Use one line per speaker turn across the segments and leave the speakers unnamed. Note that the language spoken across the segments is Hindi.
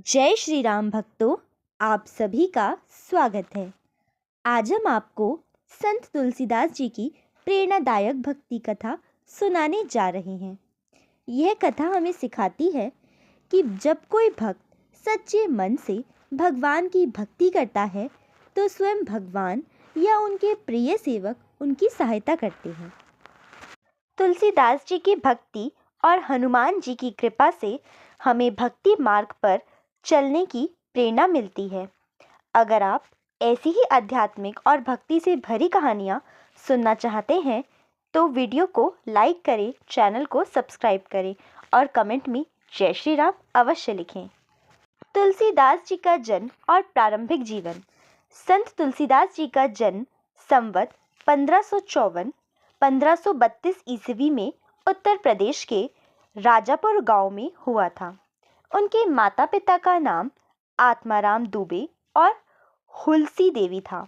जय श्री राम भक्तों, आप सभी का स्वागत है। आज हम आपको संत तुलसीदास जी की प्रेरणादायक भक्ति कथा सुनाने जा रहे हैं। यह कथा हमें सिखाती है कि जब कोई भक्त सच्चे मन से भगवान की भक्ति करता है तो स्वयं भगवान या उनके प्रिय सेवक उनकी सहायता करते हैं। तुलसीदास जी की भक्ति और हनुमान जी की कृपा से हमें भक्ति मार्ग पर चलने की प्रेरणा मिलती है। अगर आप ऐसी ही आध्यात्मिक और भक्ति से भरी कहानियाँ सुनना चाहते हैं तो वीडियो को लाइक करें, चैनल को सब्सक्राइब करें और कमेंट में जय श्री राम अवश्य लिखें। तुलसीदास जी का जन्म और प्रारंभिक जीवन। संत तुलसीदास जी का जन्म संवत 1554-1532 ईस्वी में उत्तर प्रदेश के राजापुर गांव में हुआ था। उनके माता पिता का नाम आत्माराम दुबे और हुलसी देवी था।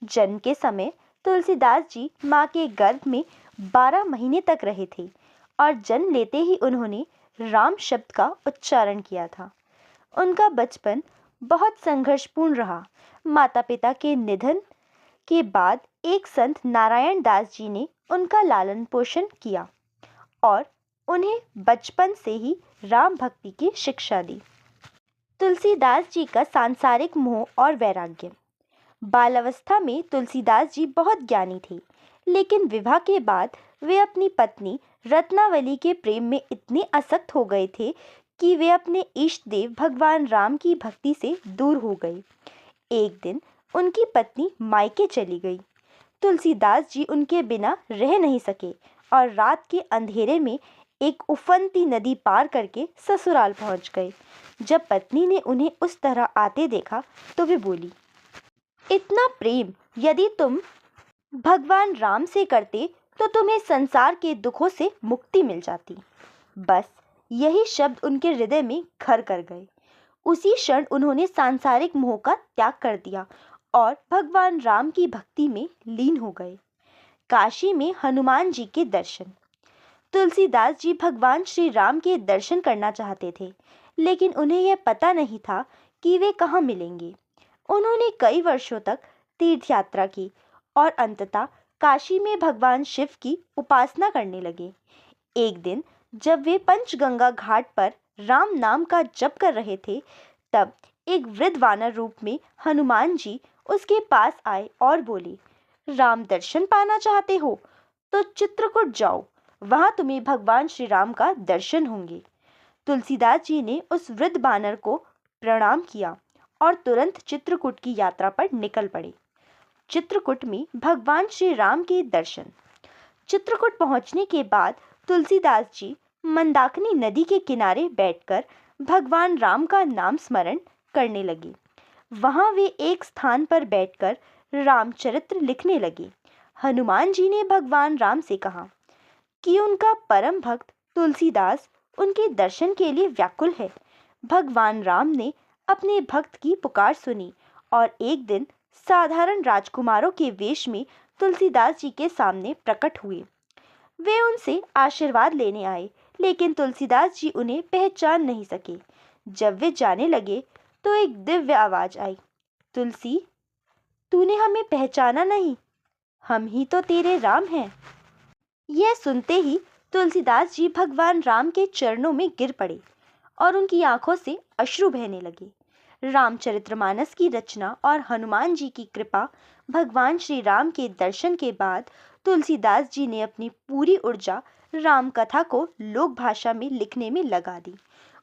जन्म के समय तुलसीदास जी मां के गर्भ में 12 महीने तक रहे थे और जन्म लेते ही उन्होंने राम शब्द का उच्चारण किया था। उनका बचपन बहुत संघर्षपूर्ण रहा। माता पिता के निधन के बाद एक संत नारायण दास जी ने उनका लालन पोषण किया और उन्हें बचपन से ही राम भक्ति की शिक्षा दी। तुलसीदास जी का सांसारिक मोह और वैराग्य। बालावस्था में तुलसीदास जी बहुत ज्ञानी थे, लेकिन विवाह के बाद वे अपनी पत्नी रत्नावली के प्रेम में इतने आसक्त हो गए थे कि वे अपने इष्ट देव भगवान राम की भक्ति से दूर हो गए। एक दिन उनकी पत्नी मायके चली गई। तुलसीदास जी उनके बिना रह नहीं सके और रात के अंधेरे में एक उफनती नदी पार करके ससुराल पहुंच गए। जब पत्नी ने उन्हें उस तरह आते देखा तो वे बोली, इतना प्रेम यदि तुम भगवान राम से करते तो तुम्हें संसार के दुखों से मुक्ति मिल जाती। बस यही शब्द उनके हृदय में घर कर गए। उसी क्षण उन्होंने सांसारिक मोह का त्याग कर दिया और भगवान राम की भक्ति में लीन हो गए। काशी में हनुमान जी के दर्शन। तुलसीदास जी भगवान श्री राम के दर्शन करना चाहते थे, लेकिन उन्हें यह पता नहीं था कि वे कहाँ मिलेंगे। उन्होंने कई वर्षों तक तीर्थ यात्रा की और अंततः काशी में भगवान शिव की उपासना करने लगे। एक दिन जब वे पंचगंगा घाट पर राम नाम का जप कर रहे थे, तब एक वृद्ध वानर रूप में हनुमान जी उसके पास आए और बोले, राम दर्शन पाना चाहते हो तो चित्रकूट जाओ, वहां तुम्हें भगवान श्री राम का दर्शन होंगे। तुलसीदास जी ने उस वृद्ध बानर को प्रणाम किया और तुरंत चित्रकूट की यात्रा पर निकल पड़े। चित्रकूट में भगवान श्री राम के दर्शन। चित्रकूट पहुंचने के बाद तुलसीदास जी मंदाकिनी नदी के किनारे बैठकर भगवान राम का नाम स्मरण करने लगे। वहां वे एक स्थान पर बैठकर रामचरित्र लिखने लगे। हनुमान जी ने भगवान राम से कहा कि उनका परम भक्त तुलसीदास उनके दर्शन के लिए व्याकुल है। भगवान राम ने अपने भक्त की पुकार सुनी और एक दिन साधारण राजकुमारों के वेश में तुलसीदास जी के सामने प्रकट हुए। वे उनसे आशीर्वाद लेने आए, लेकिन तुलसीदास जी उन्हें पहचान नहीं सके। जब वे जाने लगे तो एक दिव्य आवाज आई, तुलसी, तूने हमें पहचाना नहीं, हम ही तो तेरे राम हैं। यह सुनते ही तुलसीदास जी भगवान राम के चरणों में गिर पड़े और उनकी आंखों से अश्रु बहने लगे। रामचरितमानस की रचना और हनुमान जी की कृपा, भगवान श्री राम के दर्शन के बाद तुलसीदास जी ने अपनी पूरी ऊर्जा राम कथा को लोक भाषा में लिखने में लगा दी।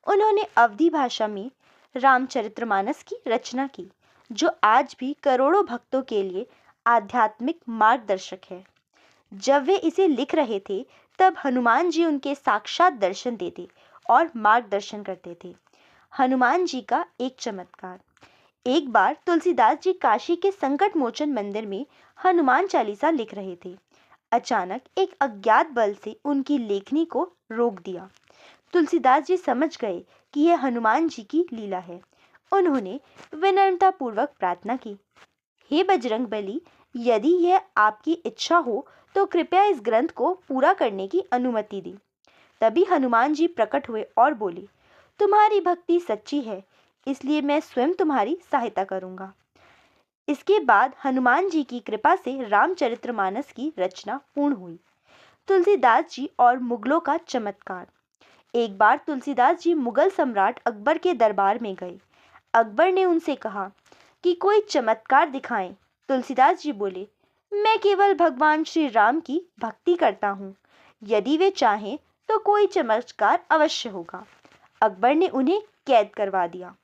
उन्होंने अवधी भाषा में रामचरितमानस की रचना की, जो आज भी करोड़ों भक्तों के लिए आध्यात्मिक मार्गदर्शक है। जब वे इसे लिख रहे थे तब हनुमान जी उनके साक्षात दर्शन देते और मार्गदर्शन करते थे। हनुमान जी का एक चमत्कार। एक बार तुलसीदास जी काशी के संकट मोचन मंदिर में हनुमान चालीसा लिख रहे थे। अचानक एक अज्ञात बल से उनकी लेखनी को रोक दिया। तुलसीदास जी समझ गए कि यह हनुमान जी की लीला है। उन्होंने विनम्रतापूर्वक प्रार्थना की, हे बजरंगबली, यदि यह आपकी इच्छा हो तो कृपया इस ग्रंथ को पूरा करने की अनुमति दी। तभी हनुमान जी प्रकट हुए और बोले, तुम्हारी भक्ति सच्ची है, इसलिए मैं स्वयं तुम्हारी सहायता करूंगा। इसके बाद हनुमान जी की कृपा से रामचरितमानस की रचना पूर्ण हुई। तुलसीदास जी और मुगलों का चमत्कार। एक बार तुलसीदास जी मुगल सम्राट अकबर के दरबार में गए। अकबर ने उनसे कहा कि कोई चमत्कार दिखाएं। तुलसीदास जी बोले, मैं केवल भगवान श्री राम की भक्ति करता हूँ। यदि वे चाहें तो कोई चमत्कार अवश्य होगा। अकबर ने उन्हें कैद करवा दिया।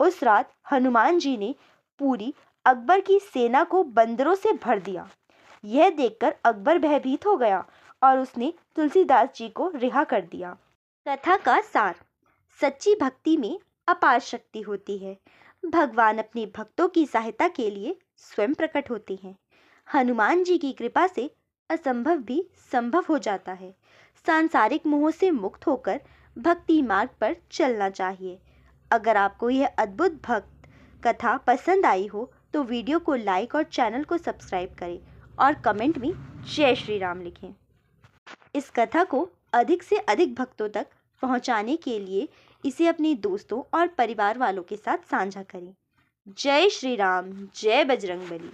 उस रात हनुमान जी ने पूरी अकबर की सेना को बंदरों से भर दिया। यह देखकर अकबर भयभीत हो गया और उसने तुलसीदास जी को रिहा कर दिया। कथा का सार। सच्ची भक्ति में अपार शक्ति होती है। भगवान अपने भक्तों की सहायता के लिए स्वयं प्रकट होते हैं। हनुमान जी की कृपा से असंभव भी संभव हो जाता है। सांसारिक मोह से मुक्त होकर भक्ति मार्ग पर चलना चाहिए। अगर आपको यह अद्भुत भक्त कथा पसंद आई हो तो वीडियो को लाइक और चैनल को सब्सक्राइब करें और कमेंट में जय श्री राम लिखें। इस कथा को अधिक से अधिक भक्तों तक पहुंचाने के लिए इसे अपने दोस्तों और परिवार वालों के साथ साझा करें। जय श्री राम, जय बजरंगबली।